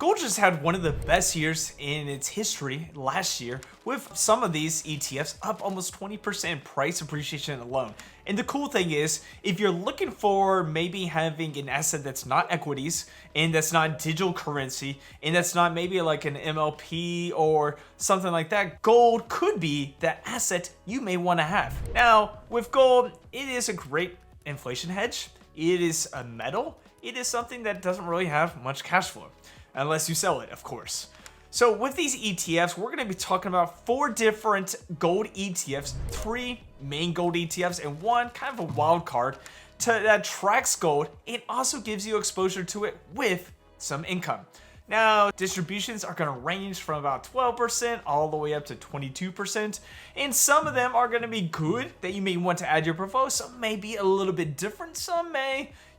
gold just had one of the best years in its history last year, with some of these ETFs up almost 20% price appreciation alone. And the cool thing is, if you're looking for maybe having an asset that's not equities, and that's not digital currency, and that's not maybe like an MLP or something like that, gold could be the asset you may want to have. Now, with gold, it is a great inflation hedge. It is a metal. It is something that doesn't really have much cash flow, unless you sell it, of course. So with these ETFs, we're going to be talking about 4 different gold ETFs, 3 main gold ETFs, and 1 kind of a wild card that tracks gold and also gives you exposure to it with some income. Now, distributions are going to range from about 12% all the way up to 22%, and some of them are going to be good that you may want to add to your portfolio. Some may be a little bit different,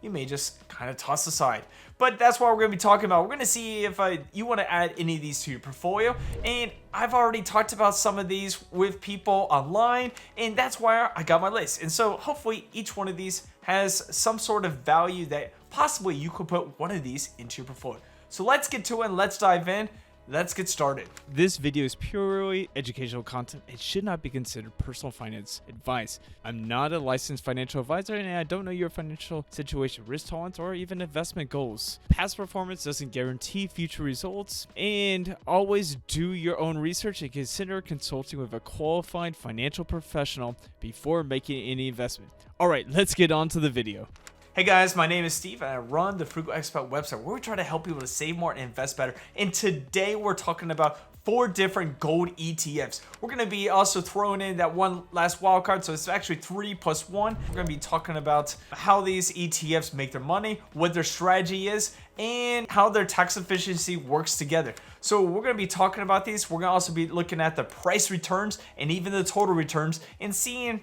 you may just kind of toss aside. But that's what we're going to be talking about. We're going to see if you want to add any of these to your portfolio, and I've already talked about some of these with people online, and that's why I got my list. And so hopefully each one of these has some sort of value that possibly you could put one of these into your portfolio. So let's get to it and let's dive in. Let's get started. This video is purely educational content. It should not be considered personal finance advice. I'm not a licensed financial advisor, and I don't know your financial situation, risk tolerance, or even investment goals. Past performance doesn't guarantee future results, and always do your own research and consider consulting with a qualified financial professional before making any investment. All right, let's get on to the video. Hey guys, my name is Steve and I run the Frugal Expat website where we try to help people to save more and invest better. And today we're talking about 4 different gold ETFs. We're going to be also throwing in that one last wild card, so it's actually 3 plus 1. We're going to be talking about how these ETFs make their money, what their strategy is, and how their tax efficiency works together. So we're going to be talking about these. We're going to also be looking at the price returns and even the total returns and seeing,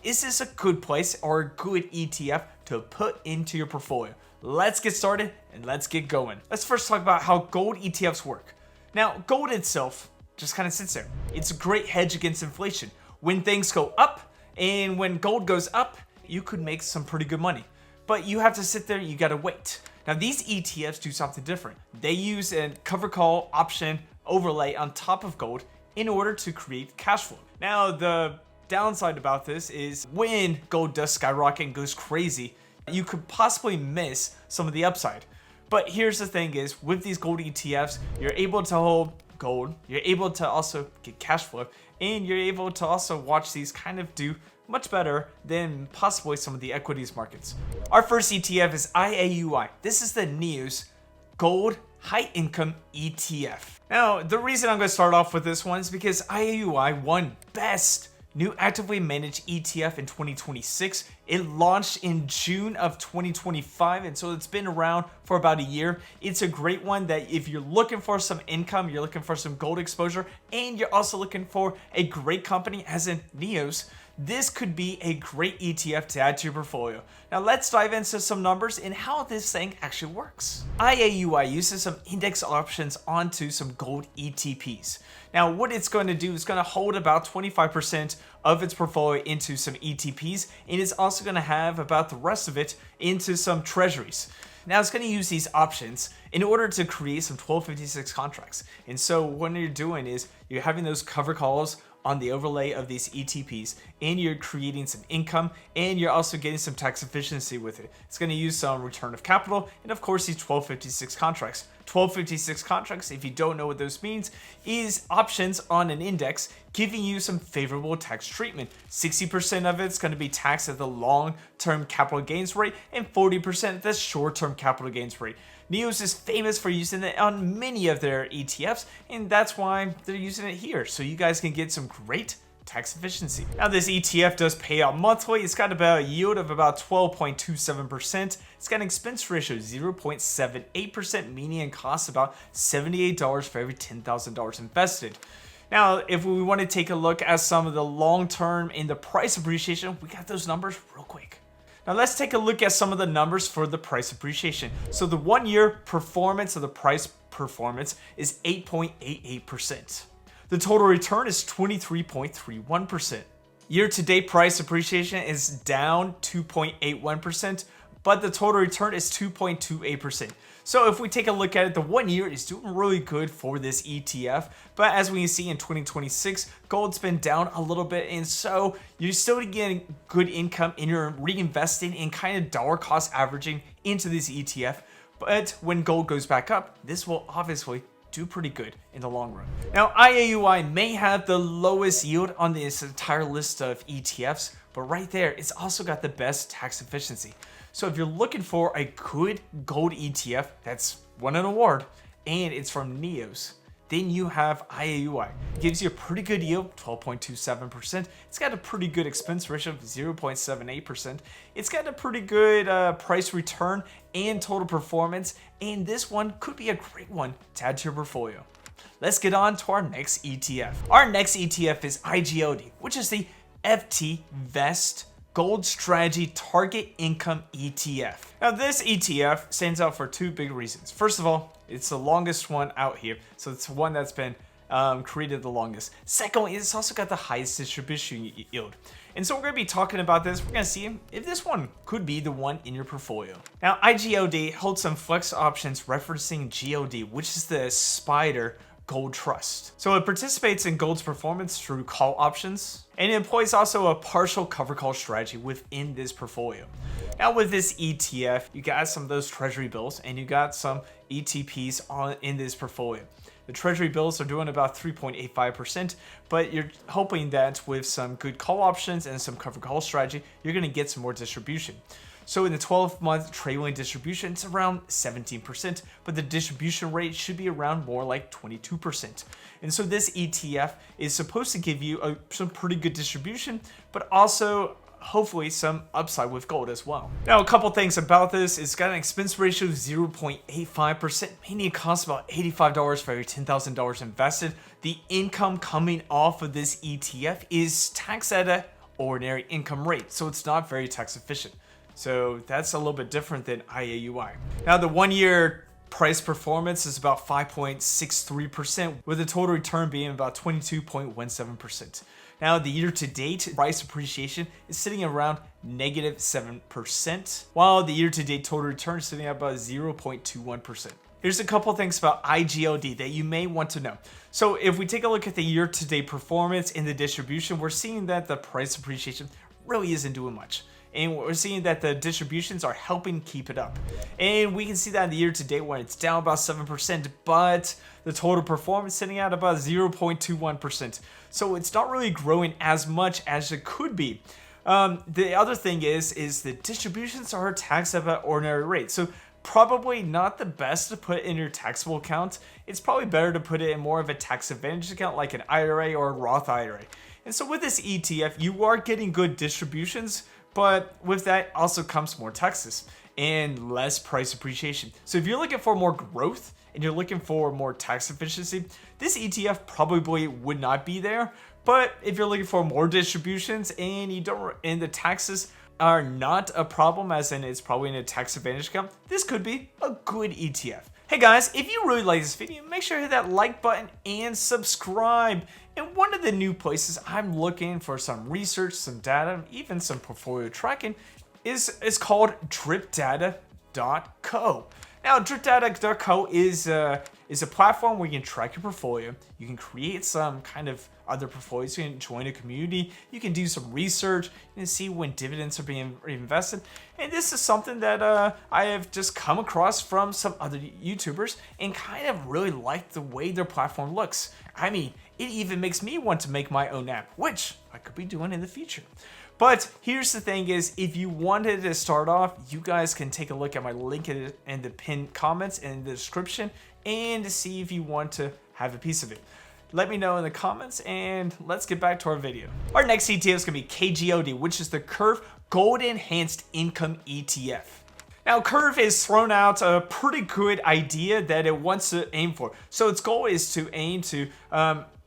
is this a good place or a good ETF to put into your portfolio? Let's get started and let's get going. Let's first talk about how gold ETFs work. Now, gold itself just kind of sits there. It's a great hedge against inflation. When things go up and when gold goes up, you could make some pretty good money. But you have to sit there, you gotta wait. Now, these ETFs do something different. They use a cover call option overlay on top of gold in order to create cash flow. Now, the downside about this is when gold does skyrocket and goes crazy, you could possibly miss some of the upside. But here's the thing is, with these gold ETFs, you're able to hold gold, you're able to also get cash flow, and you're able to also watch these kind of do much better than possibly some of the equities markets. Our first ETF is IAUI. This is the NEOS Gold High Income ETF. Now, the reason I'm going to start off with this one is because IAUI won Best New Actively Managed ETF in 2026. It launched in June of 2025, and so it's been around for about a year. It's a great one that if you're looking for some income, you're looking for some gold exposure, and you're also looking for a great company, as in NEOS, this could be a great ETF to add to your portfolio. Now let's dive into some numbers and how this thing actually works. IAUI uses some index options onto some gold ETPs. Now what it's going to do is going to hold about 25% of its portfolio into some ETPs, and it's also going to have about the rest of it into some treasuries. Now it's going to use these options in order to create some 1256 contracts. And so what you're doing is you're having those cover calls on the overlay of these ETPs, and you're creating some income, and you're also getting some tax efficiency with it. It's going to use some return of capital, and of course these 1256 contracts. 1256 contracts, if you don't know what those means, is options on an index giving you some favorable tax treatment. 60% of it's going to be taxed at the long-term capital gains rate and 40% at the short-term capital gains rate. NEOS is famous for using it on many of their ETFs, and that's why they're using it here, so you guys can get some great tax efficiency. Now this ETF does pay out monthly. It's got about a yield of about 12.27%. It's got an expense ratio of 0.78%, meaning it costs about $78 for every $10,000 invested. Now, if we want to take a look at some of the long-term and the price appreciation, we got those numbers real quick. Now let's take a look at some of the numbers for the price appreciation. So the 1-year performance of the price performance is 8.88%. The total return is 23.31%. Year-to-date price appreciation is down 2.81%, but the total return is 2.28%. So if we take a look at it, the 1 year is doing really good for this ETF. But as we can see in 2026, gold's been down a little bit, and so you're still getting good income and you're reinvesting and kind of dollar cost averaging into this ETF. But when gold goes back up, this will obviously do pretty good in the long run. Now, IAUI may have the lowest yield on this entire list of ETFs, but right there, it's also got the best tax efficiency. So if you're looking for a good gold ETF that's won an award and it's from NEOS, then you have IAUI. It gives you a pretty good yield, 12.27%. It's got a pretty good expense ratio of 0.78%. It's got a pretty good price return and total performance, and this one could be a great one to add to your portfolio. Let's get on to our next ETF. Our next ETF is IGLD, which is the FT Vest Gold Strategy Target Income ETF. Now, this ETF stands out for two big reasons. First of all, it's the longest one out here, so it's one that's been created the longest. Secondly, it's also got the highest distribution yield. And so we're going to be talking about this. We're going to see if this one could be the one in your portfolio. Now, IGLD holds some flex options referencing GLD, which is the Spider Gold Trust. So it participates in gold's performance through call options, and it employs also a partial cover call strategy within this portfolio. Now with this ETF, you got some of those treasury bills and you got some ETPs in this portfolio. The treasury bills are doing about 3.85%, but you're hoping that with some good call options and some cover call strategy, you're going to get some more distribution. So in the 12-month trailing distribution, it's around 17%, but the distribution rate should be around more like 22%. And so this ETF is supposed to give you some pretty good distribution, but also hopefully some upside with gold as well. Now, a couple things about this. It's got an expense ratio of 0.85%, meaning it costs about $85 for every $10,000 invested. The income coming off of this ETF is taxed at an ordinary income rate, so it's not very tax efficient. So that's a little bit different than IAUI. Now, the 1 year price performance is about 5.63%, with the total return being about 22.17%. Now, the year-to-date price appreciation is sitting around -7%, while the year-to-date total return is sitting at about 0.21%. Here's a couple things about IGLD that you may want to know. So if we take a look at the year-to-date performance in the distribution, we're seeing that the price appreciation really isn't doing much. And we're seeing that the distributions are helping keep it up. And we can see that in the year-to-date when it's down about 7%, but the total performance sitting at about 0.21%. So it's not really growing as much as it could be. The other thing is the distributions are taxed at an ordinary rate. So probably not the best to put in your taxable account. It's probably better to put it in more of a tax advantage account like an IRA or a Roth IRA. And so with this ETF, you are getting good distributions, but with that also comes more taxes and less price appreciation. So if you're looking for more growth and you're looking for more tax efficiency, this ETF probably would not be there. But if you're looking for more distributions and the taxes are not a problem, as in it's probably in a tax advantage account, this could be a good ETF. Hey guys, if you really like this video, make sure to hit that like button and subscribe. And one of the new places I'm looking for some research, some data, even some portfolio tracking is called dripdata.co. Now, dripdata.co is a platform where you can track your portfolio. You can create some kind of other portfolios. You can join a community. You can do some research. You can see when dividends are being reinvested. And this is something that I have just come across from some other YouTubers and kind of really like the way their platform looks. I mean, it even makes me want to make my own app, which I could be doing in the future. But here's the thing is, if you wanted to start off, you guys can take a look at my link in the pinned comments in the description and see if you want to have a piece of it. Let me know in the comments and let's get back to our video. Our next ETF is going to be KGLD, which is the Curve Gold Enhanced Income ETF. Now, Curve has thrown out a pretty good idea that it wants to aim for. So its goal is to aim to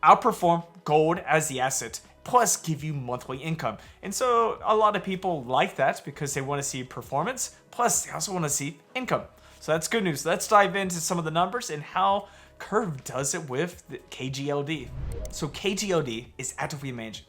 outperform gold as the asset, plus give you monthly income. And so a lot of people like that because they want to see performance, plus they also want to see income. So that's good news. Let's dive into some of the numbers and how Curve does it with the KGLD. So KGLD is actively managing.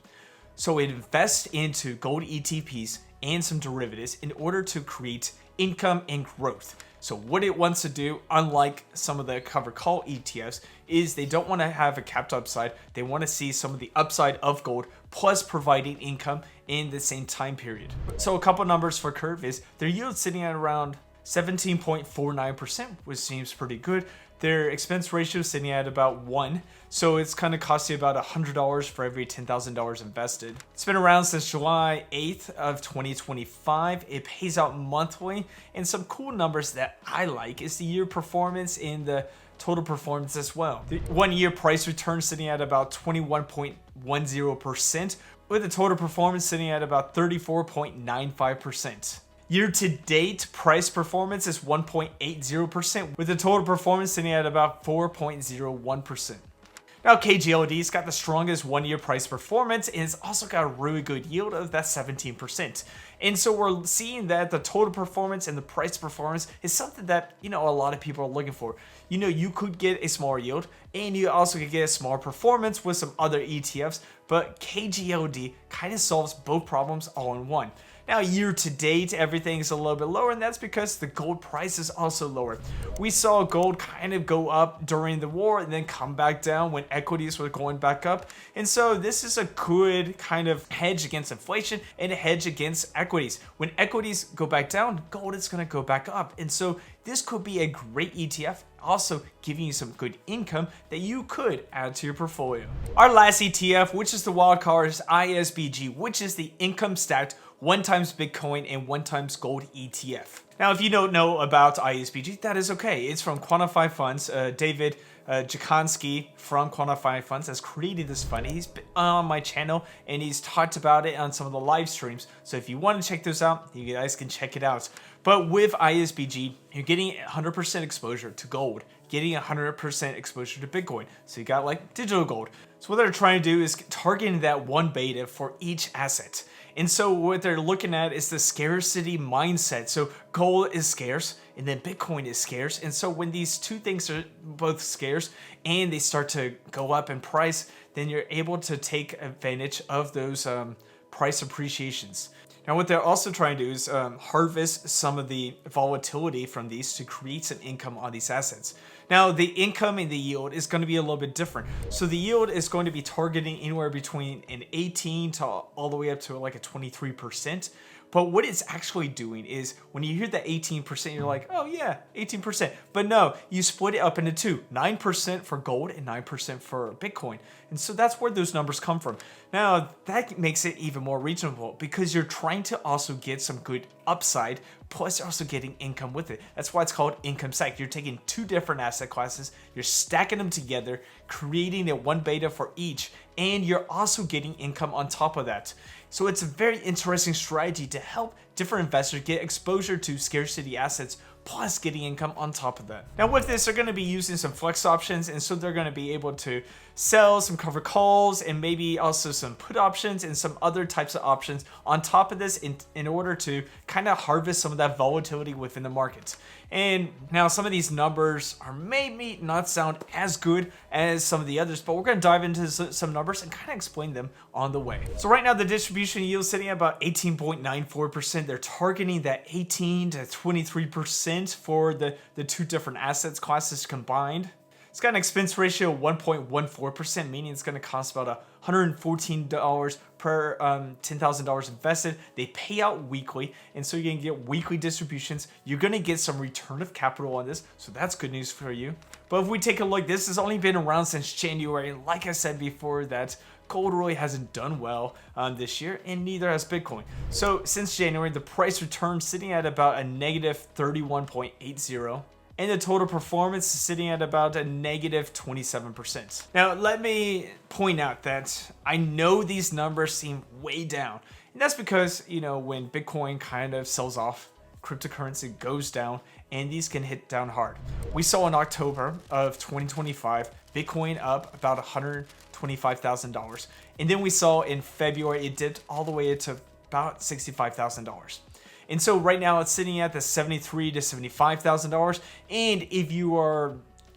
So it invests into gold ETPs and some derivatives in order to create income and growth. So what it wants to do, unlike some of the covered call ETFs, is they don't want to have a capped upside. They want to see some of the upside of gold plus providing income in the same time period. So a couple numbers for Curve is their yield sitting at around 17.49%, which seems pretty good. Their expense ratio is sitting at about 1, so it's kind of cost you about $100 for every $10,000 invested. It's been around since July 8th of 2025. It pays out monthly, and some cool numbers that I like is the year performance and the total performance as well. The 1 year price return sitting at about 21.10%, with the total performance sitting at about 34.95%. Year-to-date price performance is 1.80%, with the total performance sitting at about 4.01%. Now, KGLD's got the strongest 1 year price performance, and it's also got a really good yield of that 17%. And so we're seeing that the total performance and the price performance is something that, a lot of people are looking for. You could get a smaller yield, and you also could get a smaller performance with some other ETFs, but KGLD kind of solves both problems all in one. Now, year to date, everything is a little bit lower, and that's because the gold price is also lower. We saw gold kind of go up during the war and then come back down when equities were going back up. And so this is a good kind of hedge against inflation and a hedge against equities. When equities go back down, gold is going to go back up. And so this could be a great ETF, also giving you some good income that you could add to your portfolio. Our last ETF, which is the wild card, is ISBG, which is the income stacked 1 times Bitcoin and 1 times gold ETF. Now, if you don't know about ISBG, that is okay. It's from Quantified Funds. David Jakonski from Quantified Funds has created this fund. He's been on my channel and he's talked about it on some of the live streams. So if you want to check those out, you guys can check it out. But with ISBG, you're getting 100% exposure to gold, getting 100% exposure to Bitcoin. So you got like digital gold. So what they're trying to do is targeting that 1 beta for each asset. And so what they're looking at is the scarcity mindset. So gold is scarce and then Bitcoin is scarce. And so when these two things are both scarce and they start to go up in price, then you're able to take advantage of those price appreciations. Now, what they're also trying to do is harvest some of the volatility from these to create some income on these assets. Now, the income and the yield is going to be a little bit different. So the yield is going to be targeting anywhere between an 18 to all the way up to like a 23%. But what it's actually doing is when you hear that 18%, you're like, oh yeah, 18%. But no, you split it up into two, 9% for gold and 9% for Bitcoin. And so that's where those numbers come from. Now, that makes it even more reasonable because you're trying to also get some good upside, plus you're also getting income with it. That's why it's called income stack. You're taking two different asset classes, you're stacking them together, creating a 1 beta for each, and you're also getting income on top of that. So it's a very interesting strategy to help different investors get exposure to scarcity assets plus getting income on top of that. Now with this, they're going to be using some flex options, and so they're going to be able to sell some covered calls and maybe also some put options and some other types of options on top of this in order to kind of harvest some of that volatility within the markets. And now some of these numbers are maybe not sound as good as some of the others, but we're going to dive into some numbers and kind of explain them on the way. So right now the distribution yield is sitting at about 18.94%. They're targeting that 18 to 23% for the two different assets classes combined. It's got an expense ratio of 1.14%, meaning it's going to cost about $114 per $10,000 invested. They pay out weekly, and so you're going to get weekly distributions. You're going to get some return of capital on this, so that's good news for you. But if we take a look, this has only been around since January. Like I said before, that gold really hasn't done well this year, and neither has Bitcoin. So since January, the price return sitting at about a negative 31.80. And the total performance is sitting at about a negative 27%. Now, let me point out that I know these numbers seem way down. And that's because, when Bitcoin kind of sells off, cryptocurrency goes down, and these can hit down hard. We saw in October of 2025, Bitcoin up about $125,000. And then we saw in February, it dipped all the way to about $65,000. And so right now it's sitting at the $73,000 to $75,000. And if you are,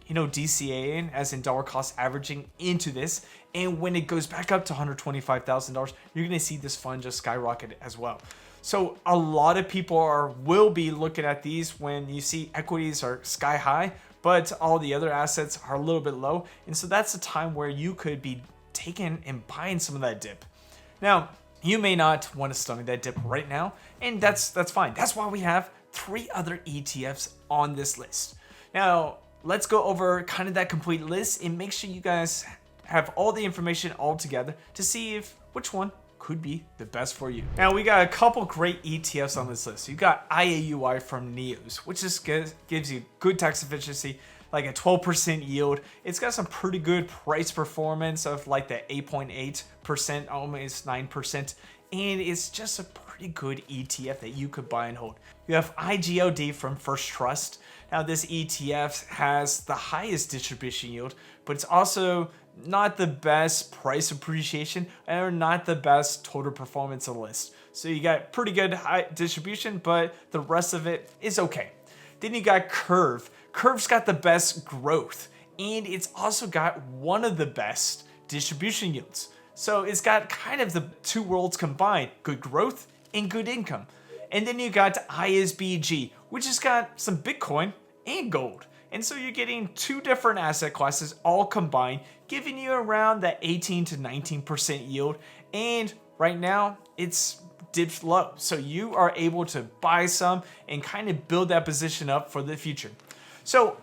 DCAing, as in dollar cost averaging into this, and when it goes back up to $125,000, you're going to see this fund just skyrocket as well. So a lot of people will be looking at these when you see equities are sky high, but all the other assets are a little bit low. And so that's the time where you could be taking and buying some of that dip. Now, you may not want to stomach that dip right now, and that's fine. That's why we have 3 other ETFs on this list. Now, let's go over kind of that complete list and make sure you guys have all the information all together to see if which one could be the best for you. Now, we got a couple great ETFs on this list. You got IAUI from NEOS, which just gives you good tax efficiency, like a 12% yield. It's got some pretty good price performance of like the 8.8%, almost 9%. And it's just a pretty good ETF that you could buy and hold. You have IGLD from First Trust. Now, this ETF has the highest distribution yield, but it's also not the best price appreciation or not the best total performance on the list. So you got pretty good high distribution, but the rest of it is okay. Then you got Curve. Curve's got the best growth, and it's also got one of the best distribution yields. So it's got kind of the 2 worlds combined, good growth and good income. And then you got ISBG, which has got some Bitcoin and gold. And so you're getting 2 different asset classes all combined, giving you around that 18 to 19% yield. And right now it's dipped low. So you are able to buy some and kind of build that position up for the future. So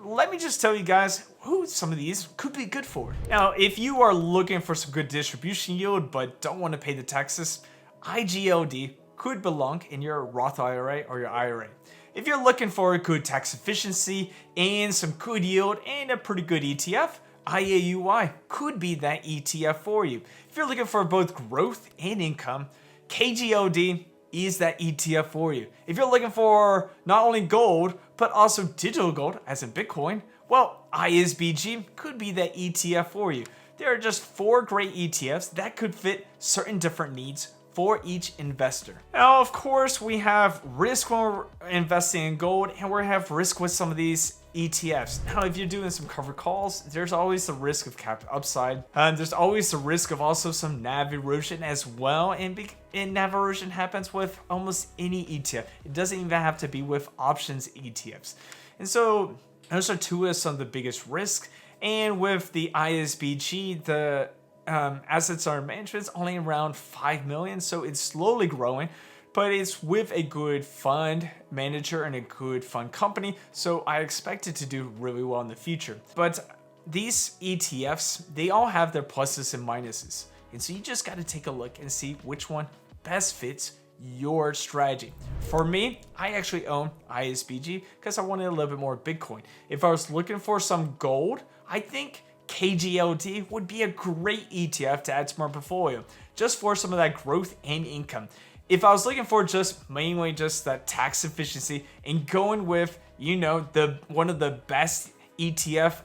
let me just tell you guys who some of these could be good for. Now, if you are looking for some good distribution yield but don't want to pay the taxes, IGLD could belong in your Roth IRA or your IRA. If you're looking for a good tax efficiency and some good yield and a pretty good ETF, IAUI could be that ETF for you. If you're looking for both growth and income, KGLD is that ETF for you. If you're looking for not only gold, but also digital gold, as in Bitcoin, well, ISBG could be that ETF for you. There are just 4 great ETFs that could fit certain different needs for each investor. Now, of course, we have risk when we're investing in gold, and we have risk with some of these ETFs. Now, if you're doing some covered calls, there's always the risk of cap upside. There's always the risk of also some NAV erosion as well. And NAV erosion happens with almost any ETF. It doesn't even have to be with options ETFs. And so those are 2 of some of the biggest risks. And with the ISBG, the assets under management is only around 5 million. So it's slowly growing, but it's with a good fund manager and a good fund company. So I expect it to do really well in the future. But these ETFs, they all have their pluses and minuses. And so you just got to take a look and see which one best fits your strategy. For me, I actually own ISBG because I wanted a little bit more Bitcoin. If I was looking for some gold, I think KGLD would be a great ETF to add to my portfolio, just for some of that growth and income. If I was looking for mainly just that tax efficiency and going with, one of the best ETF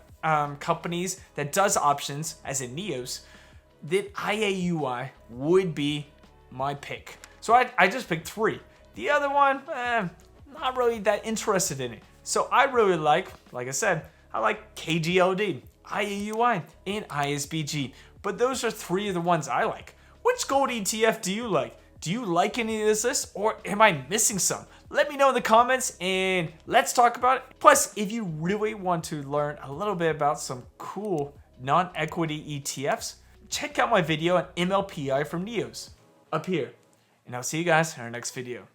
companies that does options, as in NEOS, then IAUI would be my pick. So I just picked 3. The other one, not really that interested in it. So I really like I said, I like KGLD, IAUI, and ISBG. But those are 3 of the ones I like. Which gold ETF do you like? Do you like any of this list, or am I missing some? Let me know in the comments and let's talk about it. Plus, if you really want to learn a little bit about some cool non-equity ETFs, check out my video on MLPI from NEOS up here. And I'll see you guys in our next video.